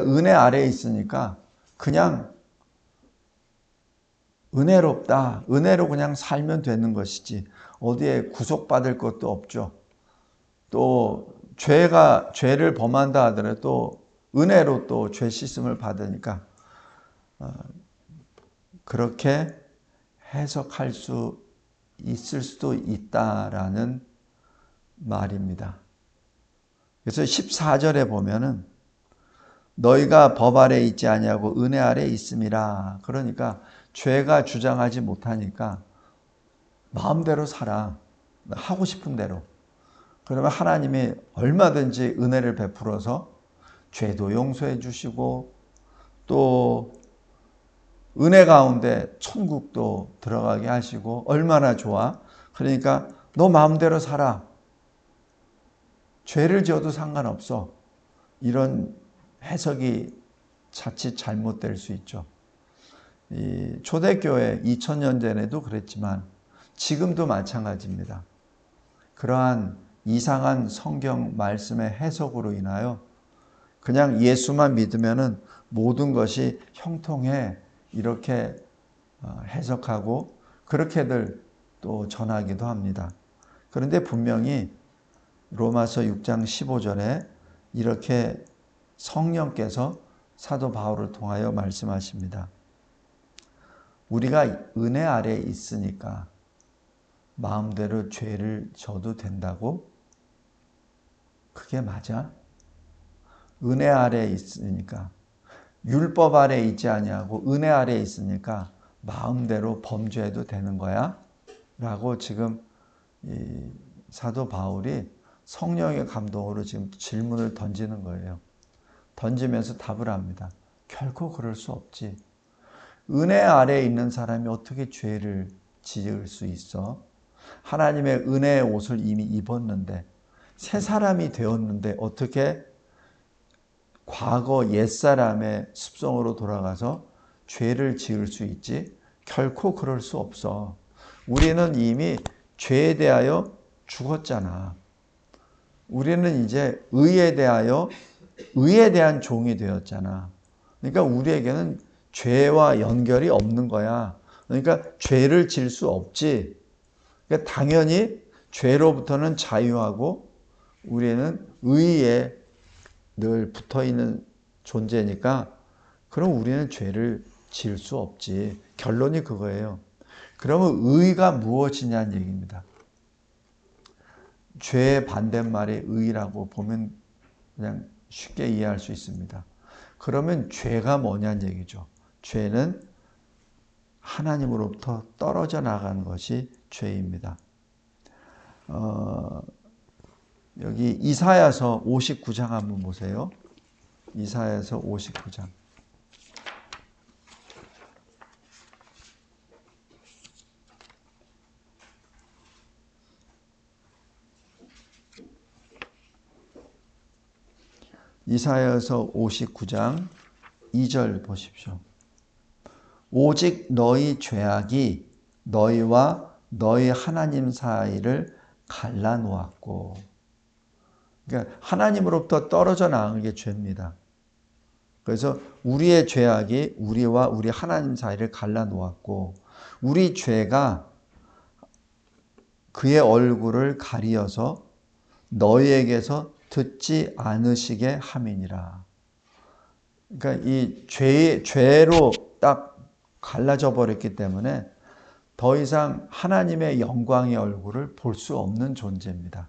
은혜 아래에 있으니까 그냥 은혜롭다. 은혜로 그냥 살면 되는 것이지 어디에 구속받을 것도 없죠. 또 죄를 범한다 하더라도 또 은혜로 또 죄 씻음을 받으니까 그렇게 해석할 수 있을 수도 있다라는 말입니다. 그래서 14절에 보면은 너희가 법 아래 있지 아니하고 은혜 아래 있음이라. 그러니까 죄가 주장하지 못하니까 마음대로 살아. 하고 싶은 대로. 그러면 하나님이 얼마든지 은혜를 베풀어서 죄도 용서해 주시고 또 은혜 가운데 천국도 들어가게 하시고 얼마나 좋아. 그러니까 너 마음대로 살아. 죄를 지어도 상관없어. 이런 해석이 자칫 잘못될 수 있죠. 이 초대교회 2000년 전에도 그랬지만 지금도 마찬가지입니다. 그러한 이상한 성경 말씀의 해석으로 인하여 그냥 예수만 믿으면은 모든 것이 형통해 이렇게 해석하고 그렇게들 또 전하기도 합니다. 그런데 분명히 로마서 6장 15절에 이렇게 성령께서 사도 바울을 통하여 말씀하십니다. 우리가 은혜 아래에 있으니까 마음대로 죄를 져도 된다고? 그게 맞아? 은혜 아래에 있으니까 율법 아래에 있지 아니하고 은혜 아래에 있으니까 마음대로 범죄해도 되는 거야? 라고 지금 이 사도 바울이 성령의 감동으로 지금 질문을 던지는 거예요. 던지면서 답을 합니다. 결코 그럴 수 없지. 은혜 아래에 있는 사람이 어떻게 죄를 지을 수 있어? 하나님의 은혜의 옷을 이미 입었는데 새 사람이 되었는데 어떻게 과거 옛사람의 습성으로 돌아가서 죄를 지을 수 있지? 결코 그럴 수 없어. 우리는 이미 죄에 대하여 죽었잖아. 우리는 이제 의에 대한 종이 되었잖아. 그러니까 우리에게는 죄와 연결이 없는 거야. 그러니까 죄를 질 수 없지. 그러니까 당연히 죄로부터는 자유하고 우리는 의에 늘 붙어 있는 존재니까 그럼 우리는 죄를 지을 수 없지. 결론이 그거예요. 그러면 의가 무엇이냐는 얘기입니다. 죄의 반대말이 의라고 보면 그냥 쉽게 이해할 수 있습니다. 그러면 죄가 뭐냐는 얘기죠. 죄는 하나님으로부터 떨어져 나가는 것이 죄입니다. 여기 이사야서 59장 한번 보세요. 이사야서 59장. 이사야서 59장 2절 보십시오. 오직 너희 죄악이 너희와 너희 하나님 사이를 갈라놓았고, 그러니까 하나님으로부터 떨어져 나가는 게 죄입니다. 그래서 우리의 죄악이 우리와 우리 하나님 사이를 갈라놓았고, 우리 죄가 그의 얼굴을 가리어서 너희에게서 듣지 않으시게 함이니라. 그러니까 이 죄로 딱 갈라져 버렸기 때문에 더 이상 하나님의 영광의 얼굴을 볼 수 없는 존재입니다.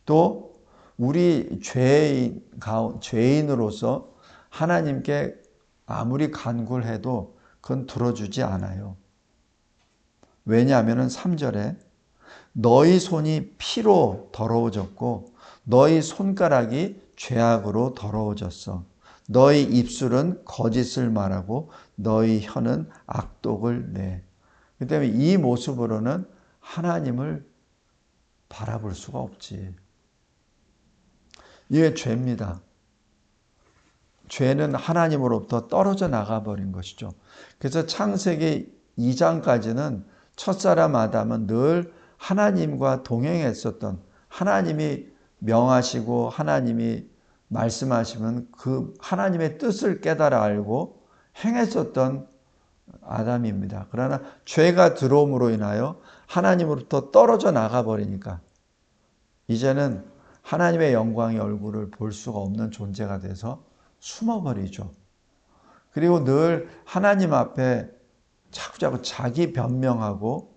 또 우리 죄인으로서 하나님께 아무리 간구를 해도 그건 들어주지 않아요. 왜냐하면 3절에 너희 손이 피로 더러워졌고 너희 손가락이 죄악으로 더러워졌어. 너희 입술은 거짓을 말하고 너희 혀는 악독을 내. 그렇기 때문에 이 모습으로는 하나님을 바라볼 수가 없지. 이게 죄입니다. 죄는 하나님으로부터 떨어져 나가버린 것이죠. 그래서 창세기 2장까지는 첫사람 아담은 늘 하나님과 동행했었던, 하나님이 명하시고 하나님이 말씀하시면 그 하나님의 뜻을 깨달아 알고 행했었던 아담입니다. 그러나 죄가 들어옴으로 인하여 하나님으로부터 떨어져 나가 버리니까 이제는 하나님의 영광의 얼굴을 볼 수가 없는 존재가 돼서 숨어버리죠. 그리고 늘 하나님 앞에 자꾸자꾸 자기 변명하고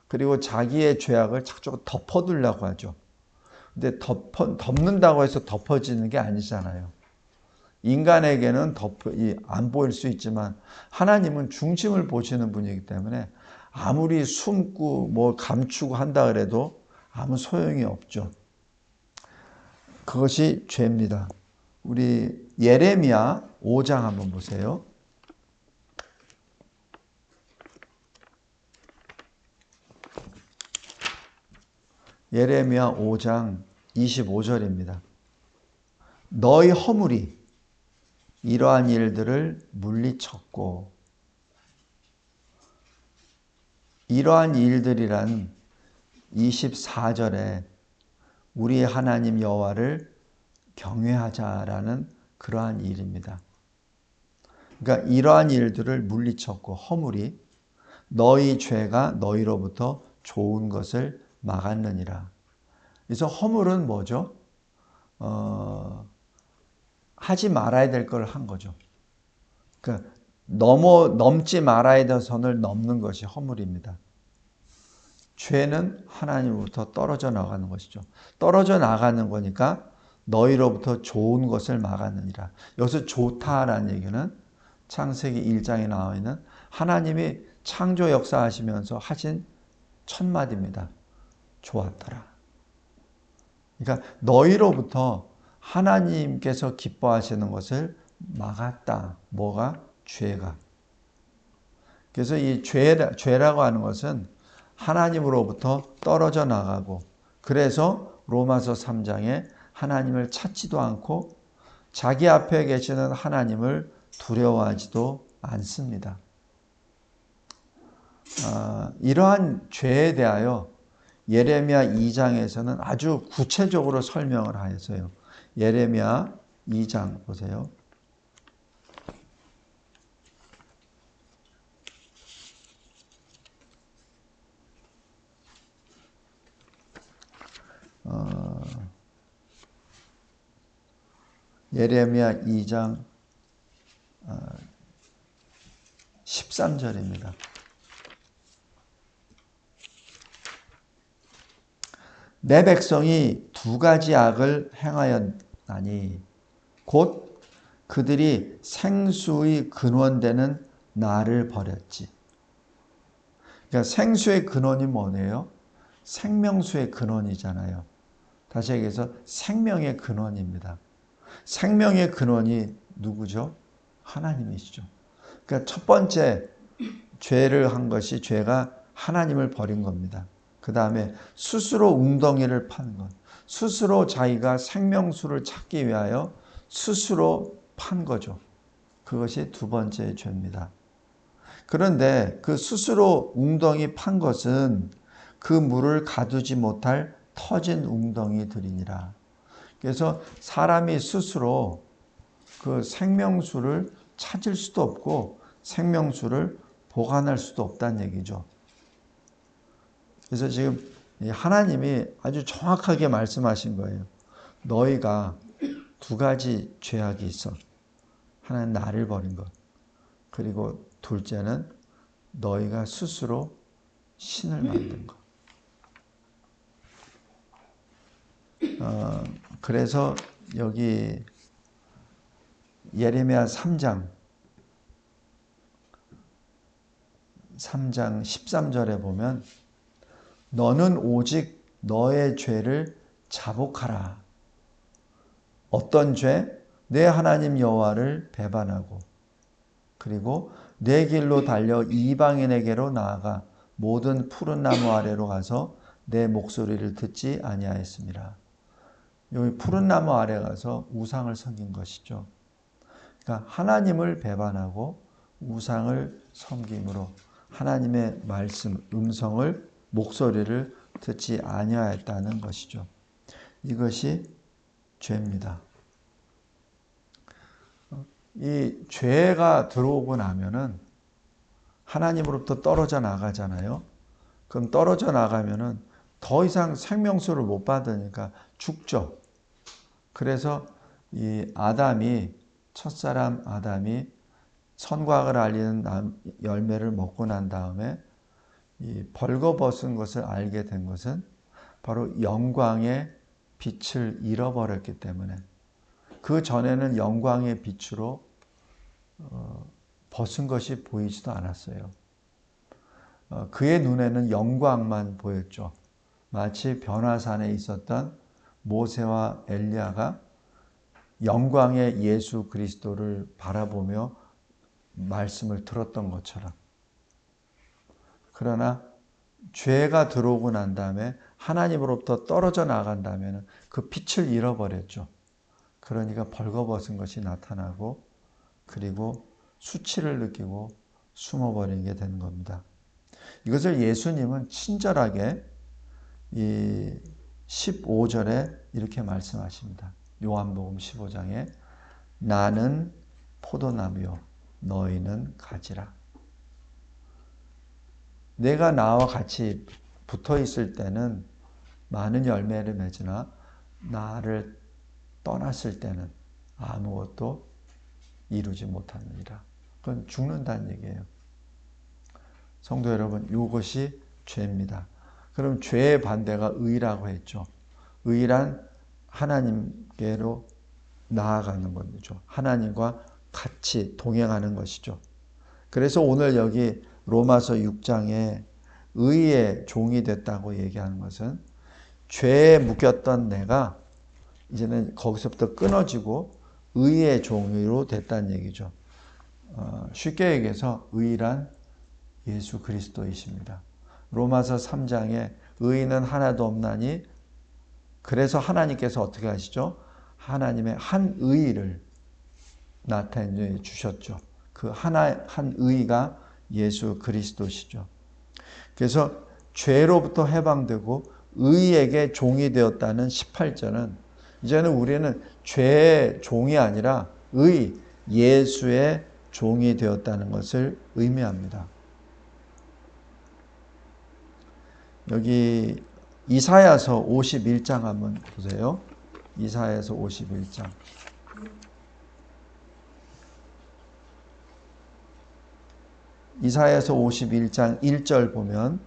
그리고 자기의 죄악을 자꾸자꾸 덮어두려고 하죠. 근데 덮는다고 해서 덮어지는 게 아니잖아요. 인간에게는 안 보일 수 있지만 하나님은 중심을 보시는 분이기 때문에 아무리 숨고 뭐 감추고 한다 그래도 아무 소용이 없죠. 그것이 죄입니다. 우리 예레미야 5장 한번 보세요. 예레미야 5장 25절입니다. 너희 허물이 이러한 일들을 물리쳤고, 이러한 일들이란 24절에 우리 하나님 여호와를 경외하자라는 그러한 일입니다. 그러니까 이러한 일들을 물리쳤고 허물이 너희 죄가 너희로부터 좋은 것을 막았느니라. 그래서 허물은 뭐죠? 하지 말아야 될 걸 한 거죠. 그러니까 넘지 말아야 될 선을 넘는 것이 허물입니다. 죄는 하나님으로부터 떨어져 나가는 것이죠. 떨어져 나가는 거니까 너희로부터 좋은 것을 막았느니라. 여기서 좋다라는 얘기는 창세기 1장에 나와 있는 하나님이 창조 역사하시면서 하신 첫 마디입니다. 좋았더라. 그러니까 너희로부터 하나님께서 기뻐하시는 것을 막았다. 뭐가? 죄가. 그래서 이 죄라고 하는 것은 하나님으로부터 떨어져 나가고, 그래서 로마서 3장에 하나님을 찾지도 않고 자기 앞에 계시는 하나님을 두려워하지도 않습니다. 이러한 죄에 대하여 예레미야 2장에서는 아주 구체적으로 설명을 하였어요. 예레미야 2장 보세요. 예레미야 2장 13절입니다. 내 백성이 두 가지 악을 행하였나니 곧 그들이 생수의 근원되는 나를 버렸지. 그러니까 생수의 근원이 뭐네요? 생명수의 근원이잖아요. 다시 얘기해서 생명의 근원입니다. 생명의 근원이 누구죠? 하나님이시죠. 그러니까 첫 번째 죄를 한 것이 죄가 하나님을 버린 겁니다. 그 다음에 스스로 웅덩이를 판 것. 스스로 자기가 생명수를 찾기 위하여 스스로 판 거죠. 그것이 두 번째 죄입니다. 그런데 그 스스로 웅덩이 판 것은 그 물을 가두지 못할 터진 웅덩이들이니라. 그래서 사람이 스스로 그 생명수를 찾을 수도 없고 생명수를 보관할 수도 없다는 얘기죠. 그래서 지금 하나님이 아주 정확하게 말씀하신 거예요. 너희가 두 가지 죄악이 있어. 하나는 나를 버린 것. 그리고 둘째는 너희가 스스로 신을 만든 것. 그래서 여기 예레미야 3장 13절에 보면 너는 오직 너의 죄를 자복하라. 어떤 죄? 내 하나님 여호와를 배반하고 그리고 내 길로 달려 이방인에게로 나아가 모든 푸른 나무 아래로 가서 내 목소리를 듣지 아니하였습니다. 여기 푸른 나무 아래 가서 우상을 섬긴 것이죠. 그러니까 하나님을 배반하고 우상을 섬김으로 하나님의 말씀, 음성을 목소리를 듣지 아니하였다는 것이죠. 이것이 죄입니다. 이 죄가 들어오고 나면은 하나님으로부터 떨어져 나가잖아요. 그럼 떨어져 나가면은 더 이상 생명수를 못 받으니까 죽죠. 그래서 이 첫사람 아담이 선과 악을 알리는 열매를 먹고 난 다음에 이 벌거벗은 것을 알게 된 것은 바로 영광의 빛을 잃어버렸기 때문에, 그 전에는 영광의 빛으로 벗은 것이 보이지도 않았어요. 그의 눈에는 영광만 보였죠. 마치 변화산에 있었던 모세와 엘리야가 영광의 예수 그리스도를 바라보며 말씀을 들었던 것처럼. 그러나 죄가 들어오고 난 다음에 하나님으로부터 떨어져 나간다면 그 빛을 잃어버렸죠. 그러니까 벌거벗은 것이 나타나고, 그리고 수치를 느끼고 숨어버리게 되는 겁니다. 이것을 예수님은 친절하게 이 15절에 이렇게 말씀하십니다. 요한복음 15장에 나는 포도나무요 너희는 가지라. 내가 나와 같이 붙어 있을 때는 많은 열매를 맺으나 나를 떠났을 때는 아무것도 이루지 못하느니라. 그건 죽는다는 얘기예요. 성도 여러분, 이것이 죄입니다. 그럼 죄의 반대가 의라고 했죠. 의란 하나님께로 나아가는 거죠. 하나님과 같이 동행하는 것이죠. 그래서 오늘 여기 로마서 6장에 의의 종이 됐다고 얘기하는 것은 죄에 묶였던 내가 이제는 거기서부터 끊어지고 의의 종으로 됐다는 얘기죠. 쉽게 얘기해서 의란 예수 그리스도이십니다. 로마서 3장에 의인은 하나도 없나니, 그래서 하나님께서 어떻게 하시죠? 하나님의 한 의를 나타내 주셨죠. 그 한 의가 예수 그리스도시죠. 그래서 죄로부터 해방되고 의에게 종이 되었다는 18절은 이제는 우리는 죄의 종이 아니라 예수의 종이 되었다는 것을 의미합니다. 여기 이사야서 51장 한번 보세요. 이사야서 51장. 이사야서 51장 1절 보면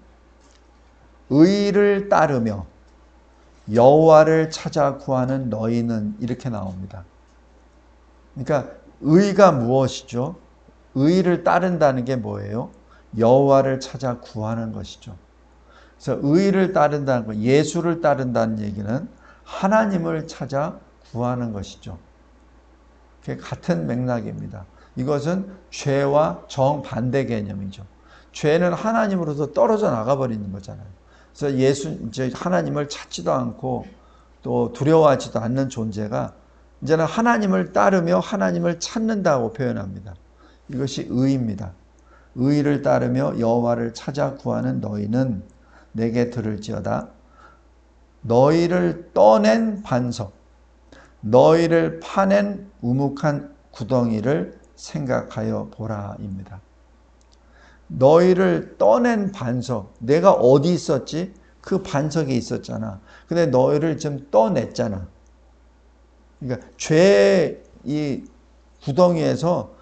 의를 따르며 여호와를 찾아 구하는 너희는, 이렇게 나옵니다. 그러니까 의가 무엇이죠? 의를 따른다는 게 뭐예요? 여호와를 찾아 구하는 것이죠. 그래서 의를 따른다는 것, 예수를 따른다는 얘기는 하나님을 찾아 구하는 것이죠. 그게 같은 맥락입니다. 이것은 죄와 정반대 개념이죠. 죄는 하나님으로부터 떨어져 나가버리는 거잖아요. 그래서 이제 하나님을 찾지도 않고 또 두려워하지도 않는 존재가 이제는 하나님을 따르며 하나님을 찾는다고 표현합니다. 이것이 의입니다. 의를 따르며 여호와를 찾아 구하는 너희는 내게 들을지어다. 너희를 떠낸 반석, 너희를 파낸 우묵한 구덩이를 생각하여 보라입니다. 너희를 떠낸 반석, 내가 어디 있었지? 그 반석에 있었잖아. 근데 너희를 좀 떠냈잖아. 그러니까 죄의 이 구덩이에서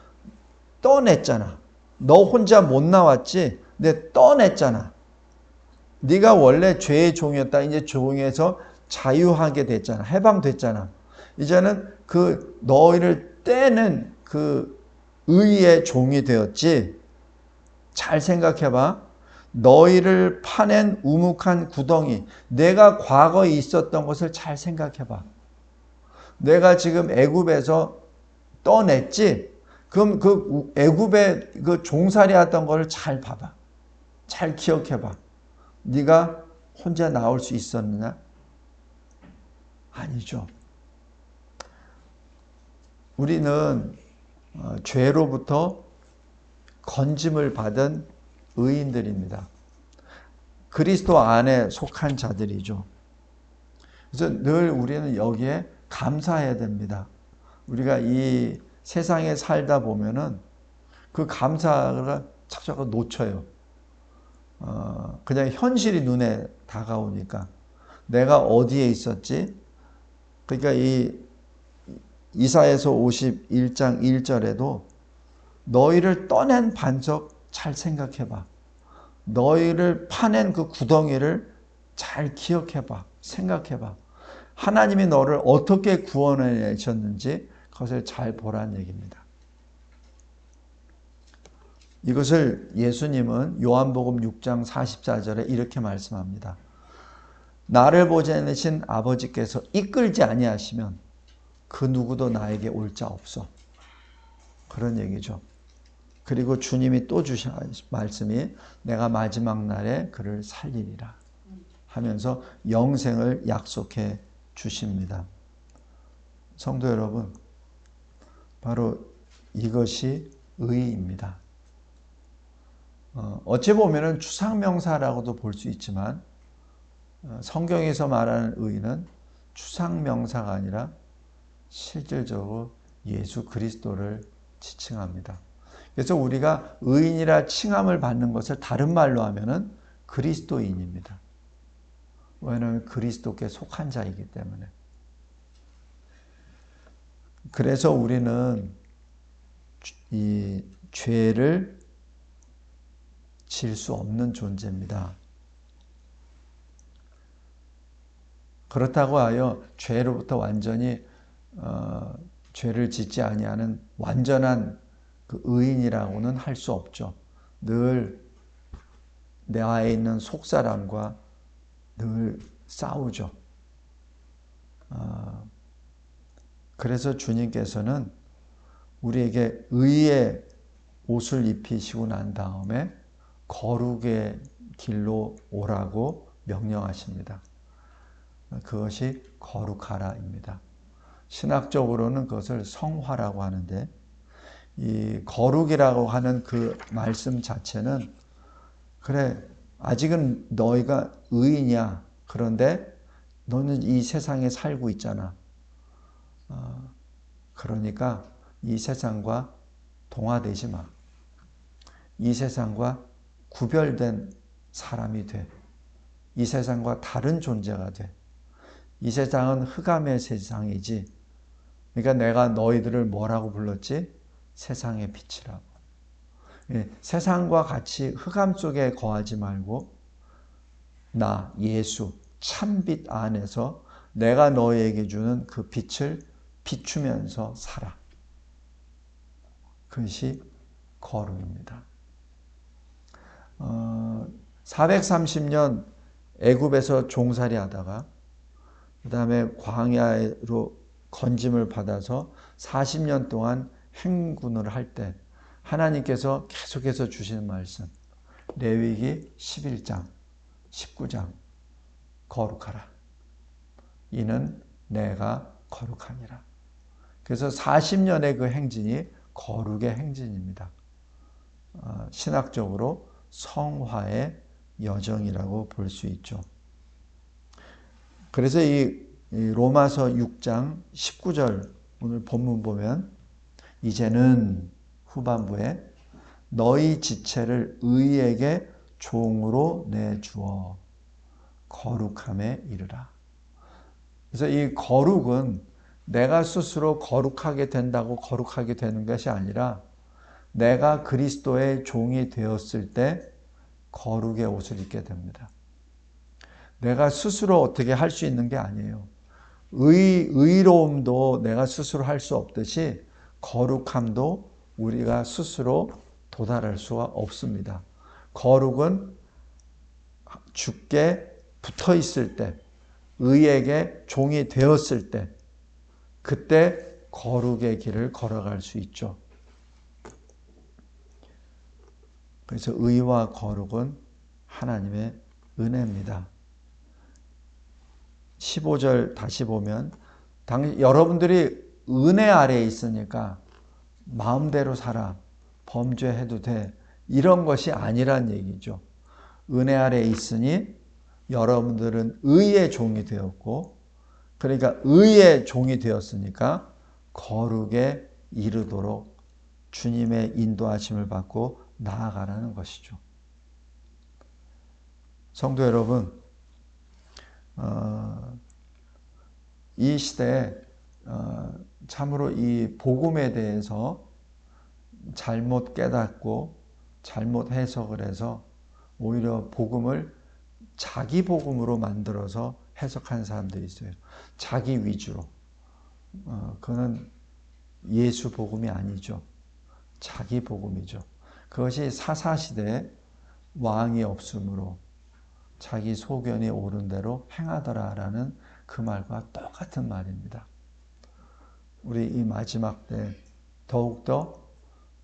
떠냈잖아. 너 혼자 못 나왔지? 근데 떠냈잖아. 네가 원래 죄의 종이었다. 이제 종에서 자유하게 됐잖아. 해방됐잖아. 이제는 그 너희를 떼는 그 의의 종이 되었지. 잘 생각해봐. 너희를 파낸 우묵한 구덩이. 내가 과거에 있었던 것을 잘 생각해봐. 내가 지금 애굽에서 떠냈지. 그럼 그 애굽에 그 종살이 했던 것을 잘 봐봐. 잘 기억해봐. 네가 혼자 나올 수 있었느냐? 아니죠. 우리는 죄로부터 건짐을 받은 의인들입니다. 그리스도 안에 속한 자들이죠. 그래서 늘 우리는 여기에 감사해야 됩니다. 우리가 이 세상에 살다 보면은 그 감사가 자꾸 놓쳐요. 그냥 현실이 눈에 다가오니까 내가 어디에 있었지? 그러니까 이 이사야서 51장 1절에도 너희를 떠낸 반석 잘 생각해봐. 너희를 파낸 그 구덩이를 잘 기억해봐. 생각해봐. 하나님이 너를 어떻게 구원해내셨는지 그것을 잘 보라는 얘기입니다. 이것을 예수님은 요한복음 6장 44절에 이렇게 말씀합니다. 나를 보내신 아버지께서 이끌지 아니하시면 그 누구도 나에게 올 자 없어. 그런 얘기죠. 그리고 주님이 또 주신 말씀이 내가 마지막 날에 그를 살리리라 하면서 영생을 약속해 주십니다. 성도 여러분, 바로 이것이 의입니다. 어찌 보면 추상명사라고도 볼 수 있지만 성경에서 말하는 의는 추상명사가 아니라 실질적으로 예수 그리스도를 지칭합니다. 그래서 우리가 의인이라 칭함을 받는 것을 다른 말로 하면은 그리스도인입니다. 왜냐하면 그리스도께 속한 자이기 때문에. 그래서 우리는 이 죄를 질 수 없는 존재입니다. 그렇다고 하여 죄로부터 완전히 죄를 짓지 아니하는 완전한 그 의인이라고는 할 수 없죠. 늘 내 안에 있는 속사람과 늘 싸우죠. 그래서 주님께서는 우리에게 의의 옷을 입히시고 난 다음에 거룩의 길로 오라고 명령하십니다. 그것이 거룩하라입니다. 신학적으로는 그것을 성화라고 하는데 이 거룩이라고 하는 그 말씀 자체는 그래 아직은 너희가 의인이야. 그런데 너는 이 세상에 살고 있잖아. 그러니까 이 세상과 동화되지 마. 이 세상과 구별된 사람이 돼. 이 세상과 다른 존재가 돼. 이 세상은 흑암의 세상이지. 그러니까 내가 너희들을 뭐라고 불렀지? 세상의 빛이라고. 세상과 같이 흑암 속에 거하지 말고 나 예수 참빛 안에서 내가 너희에게 주는 그 빛을 비추면서 살아. 그것이 거룩입니다. 430년 애굽에서 종살이 하다가 그 다음에 광야로 건짐을 받아서 40년 동안 행군을 할 때 하나님께서 계속해서 주시는 말씀 레위기 11장 19장 거룩하라. 이는 내가 거룩하니라. 그래서 40년의 그 행진이 거룩의 행진입니다. 신학적으로 성화의 여정이라고 볼 수 있죠. 그래서 이 로마서 6장 19절 오늘 본문 보면 이제는 후반부에 너희 지체를 의에게 종으로 내주어 거룩함에 이르라. 그래서 이 거룩은 내가 스스로 거룩하게 된다고 거룩하게 되는 것이 아니라 내가 그리스도의 종이 되었을 때 거룩의 옷을 입게 됩니다. 내가 스스로 어떻게 할 수 있는 게 아니에요. 의로움도 내가 스스로 할 수 없듯이 거룩함도 우리가 스스로 도달할 수가 없습니다. 거룩은 주께 붙어 있을 때, 의에게 종이 되었을 때, 그때 거룩의 길을 걸어갈 수 있죠. 그래서 의와 거룩은 하나님의 은혜입니다. 15절 다시 보면 여러분들이 은혜 아래에 있으니까 마음대로 살아. 범죄해도 돼. 이런 것이 아니란 얘기죠. 은혜 아래에 있으니 여러분들은 의의 종이 되었고 그러니까 의의 종이 되었으니까 거룩의 이르도록 주님의 인도하심을 받고 나아가라는 것이죠. 성도 여러분, 이 시대에 참으로 이 복음에 대해서 잘못 깨닫고 잘못 해석을 해서 오히려 복음을 자기 복음으로 만들어서 해석하는 사람들이 있어요. 자기 위주로. 그거는 예수 복음이 아니죠. 자기 복음이죠. 그것이 사사시대에 왕이 없으므로 자기 소견이 옳은 대로 행하더라라는 그 말과 똑같은 말입니다. 우리 이 마지막 때 더욱더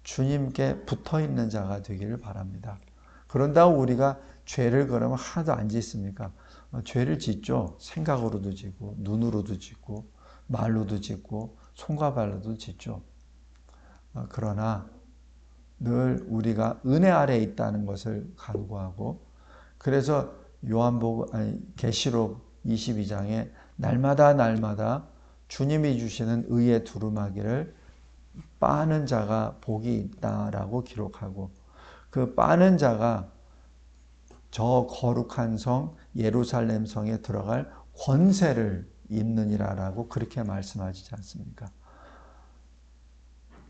주님께 붙어있는 자가 되기를 바랍니다. 그런다고 우리가 죄를 그러면 하나도 안 짓습니까? 죄를 짓죠. 생각으로도 짓고 눈으로도 짓고 말로도 짓고 손과 발로도 짓죠. 그러나 늘 우리가 은혜 아래에 있다는 것을 간구하고, 그래서 계시록 22장에 날마다 주님이 주시는 의의 두루마기를 빠는 자가 복이 있다라고 기록하고, 그 빠는 자가 저 거룩한 성 예루살렘 성에 들어갈 권세를 입느니라라고 그렇게 말씀하시지 않습니까?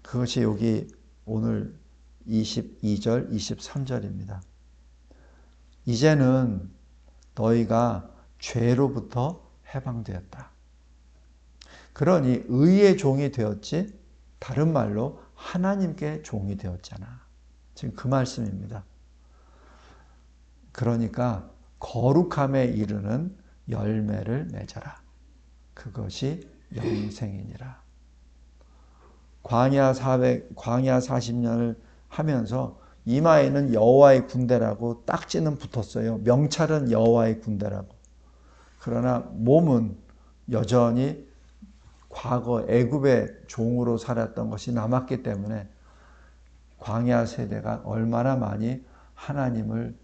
그것이 여기 오늘 22절, 23절입니다. 이제는 너희가 죄로부터 해방되었다. 그러니 의의 종이 되었지, 다른 말로 하나님께 종이 되었잖아. 지금 그 말씀입니다. 그러니까 거룩함에 이르는 열매를 맺어라. 그것이 영생이니라. 광야 40년을 하면서 이마에는 여호와의 군대라고 딱지는 붙었어요. 명찰은 여호와의 군대라고. 그러나 몸은 여전히 과거 애굽의 종으로 살았던 것이 남았기 때문에 광야 세대가 얼마나 많이 하나님을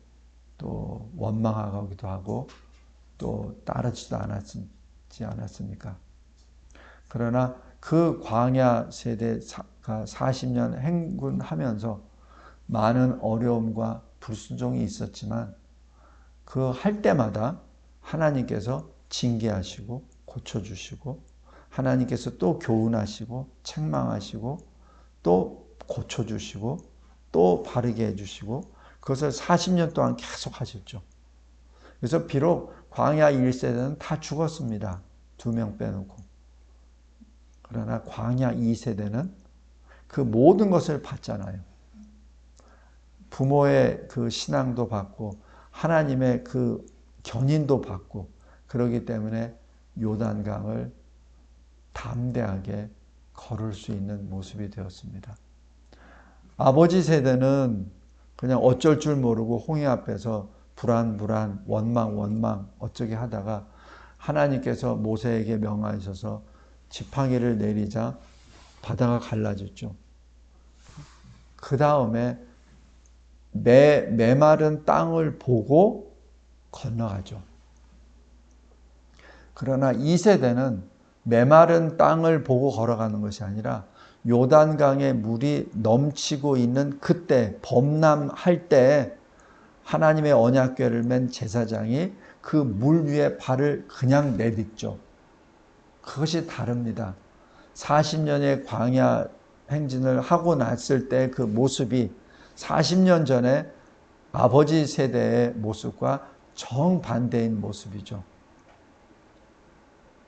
또 원망하기도 하고 또 따르지도 않았지 않았습니까? 그러나 그 광야 세대가 40년 행군하면서 많은 어려움과 불순종이 있었지만 그 할 때마다 하나님께서 징계하시고 고쳐주시고, 하나님께서 또 교훈하시고 책망하시고 또 고쳐주시고 또 바르게 해주시고, 그것을 40년 동안 계속 하셨죠. 그래서 비록 광야 1세대는 다 죽었습니다. 2명 빼놓고. 그러나 광야 2세대는 그 모든 것을 받잖아요. 부모의 그 신앙도 받고 하나님의 그 견인도 받고, 그러기 때문에 요단강을 담대하게 걸을 수 있는 모습이 되었습니다. 아버지 세대는 그냥 어쩔 줄 모르고 홍해 앞에서 불안, 원망 어쩌게 하다가 하나님께서 모세에게 명하셔서 지팡이를 내리자 바다가 갈라졌죠. 그 다음에 메마른 땅을 보고 건너가죠. 그러나 이 세대는 메마른 땅을 보고 걸어가는 것이 아니라 요단강에 물이 넘치고 있는 그때, 범람할 때 하나님의 언약궤를 맨 제사장이 그 물 위에 발을 그냥 내딛죠. 그것이 다릅니다. 40년의 광야 행진을 하고 났을 때 그 모습이 40년 전에 아버지 세대의 모습과 정반대인 모습이죠.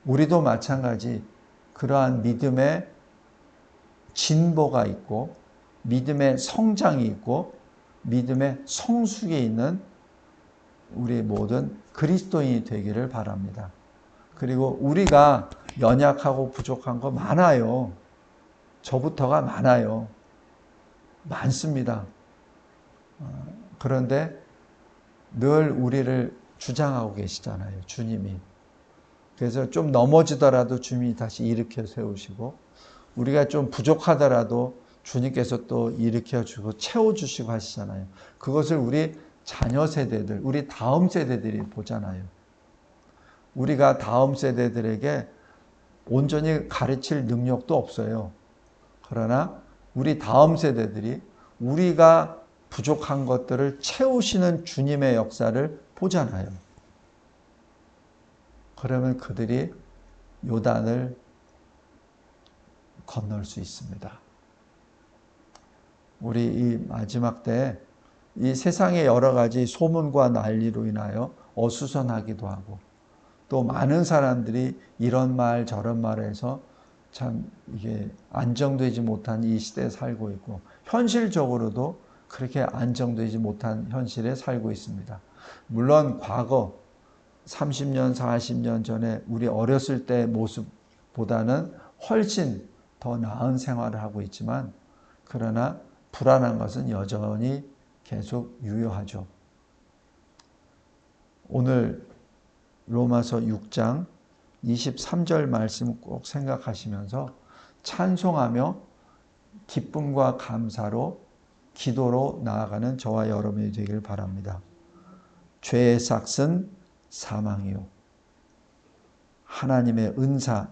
우리도 마찬가지 그러한 믿음의 진보가 있고 믿음의 성장이 있고 믿음의 성숙이 있는 우리 모든 그리스도인이 되기를 바랍니다. 그리고 우리가 연약하고 부족한 거 많아요. 저부터가 많아요. 많습니다. 그런데 늘 우리를 주장하고 계시잖아요. 주님이. 그래서 좀 넘어지더라도 주님이 다시 일으켜 세우시고, 우리가 좀 부족하더라도 주님께서 또 일으켜주고 채워주시고 하시잖아요. 그것을 우리 자녀 세대들, 우리 다음 세대들이 보잖아요. 우리가 다음 세대들에게 온전히 가르칠 능력도 없어요. 그러나 우리 다음 세대들이 우리가 부족한 것들을 채우시는 주님의 역사를 보잖아요. 그러면 그들이 요단을 건널 수 있습니다. 우리 이 마지막 때 이 세상의 여러 가지 소문과 난리로 인하여 어수선하기도 하고 또 많은 사람들이 이런 말 저런 말해서 참 이게 안정되지 못한 이 시대에 살고 있고 현실적으로도 그렇게 안정되지 못한 현실에 살고 있습니다. 물론 과거 30년, 40년 전에 우리 어렸을 때 모습보다는 훨씬 더 나은 생활을 하고 있지만 그러나 불안한 것은 여전히 계속 유효하죠. 오늘 로마서 6장 23절 말씀 꼭 생각하시면서 찬송하며 기쁨과 감사로 기도로 나아가는 저와 여러분이 되길 바랍니다. 죄의 삭은 사망이요. 하나님의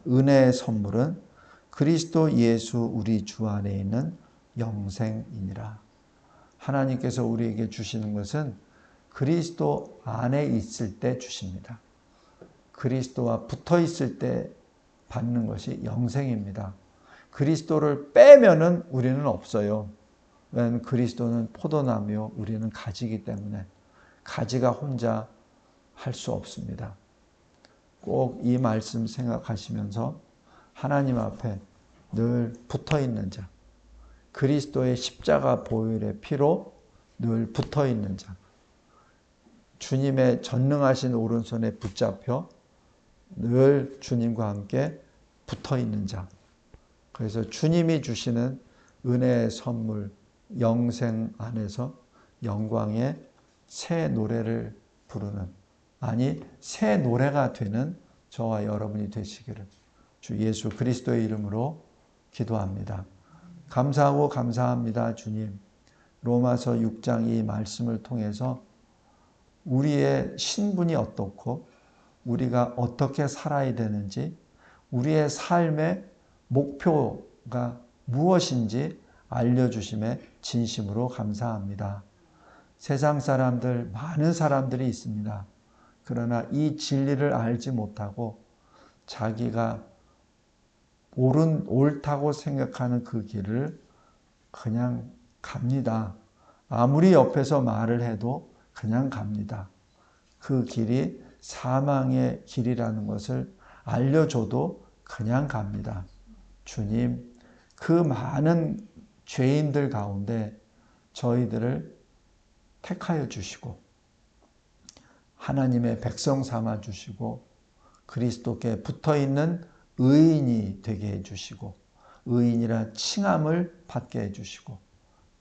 은혜의 선물은 그리스도 예수 우리 주 안에 있는 영생이니라. 하나님께서 우리에게 주시는 것은 그리스도 안에 있을 때 주십니다. 그리스도와 붙어 있을 때 받는 것이 영생입니다. 그리스도를 빼면은 우리는 없어요. 왜냐하면 그리스도는 포도나무요, 우리는 가지이기 때문에 가지가 혼자 할 수 없습니다. 꼭 이 말씀 생각하시면서 하나님 앞에 늘 붙어 있는 자, 그리스도의 십자가 보혈의 피로 늘 붙어 있는 자, 주님의 전능하신 오른손에 붙잡혀 늘 주님과 함께 붙어 있는 자. 그래서 주님이 주시는 은혜의 선물, 영생 안에서 영광의 새 노래를 부르는, 아니 새 노래가 되는 저와 여러분이 되시기를 주 예수 그리스도의 이름으로 기도합니다. 감사하고 감사합니다, 주님. 로마서 6장 이 말씀을 통해서 우리의 신분이 어떻고 우리가 어떻게 살아야 되는지, 우리의 삶의 목표가 무엇인지 알려주심에 진심으로 감사합니다. 세상 사람들, 많은 사람들이 있습니다. 그러나 이 진리를 알지 못하고 자기가 옳다고 생각하는 그 길을 그냥 갑니다. 아무리 옆에서 말을 해도 그냥 갑니다. 그 길이 사망의 길이라는 것을 알려줘도 그냥 갑니다. 주님, 그 많은 죄인들 가운데 저희들을 택하여 주시고 하나님의 백성 삼아 주시고 그리스도께 붙어있는 의인이 되게 해주시고 의인이라 칭함을 받게 해주시고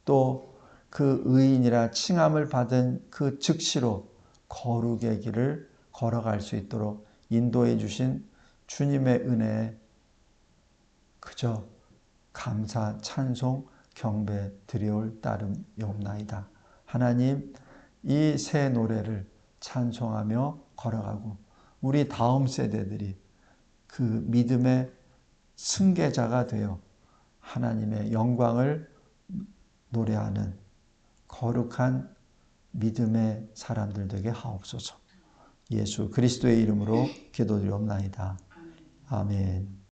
또 그 의인이라 칭함을 받은 그 즉시로 거룩의 길을 걸어갈 수 있도록 인도해 주신 주님의 은혜에 그저 감사, 찬송, 경배 드려올 따름이옵나이다. 하나님, 이 새 노래를 찬송하며 걸어가고 우리 다음 세대들이 그 믿음의 승계자가 되어 하나님의 영광을 노래하는 거룩한 믿음의 사람들 되게 하옵소서. 예수 그리스도의 이름으로 기도드리옵나이다. 아멘.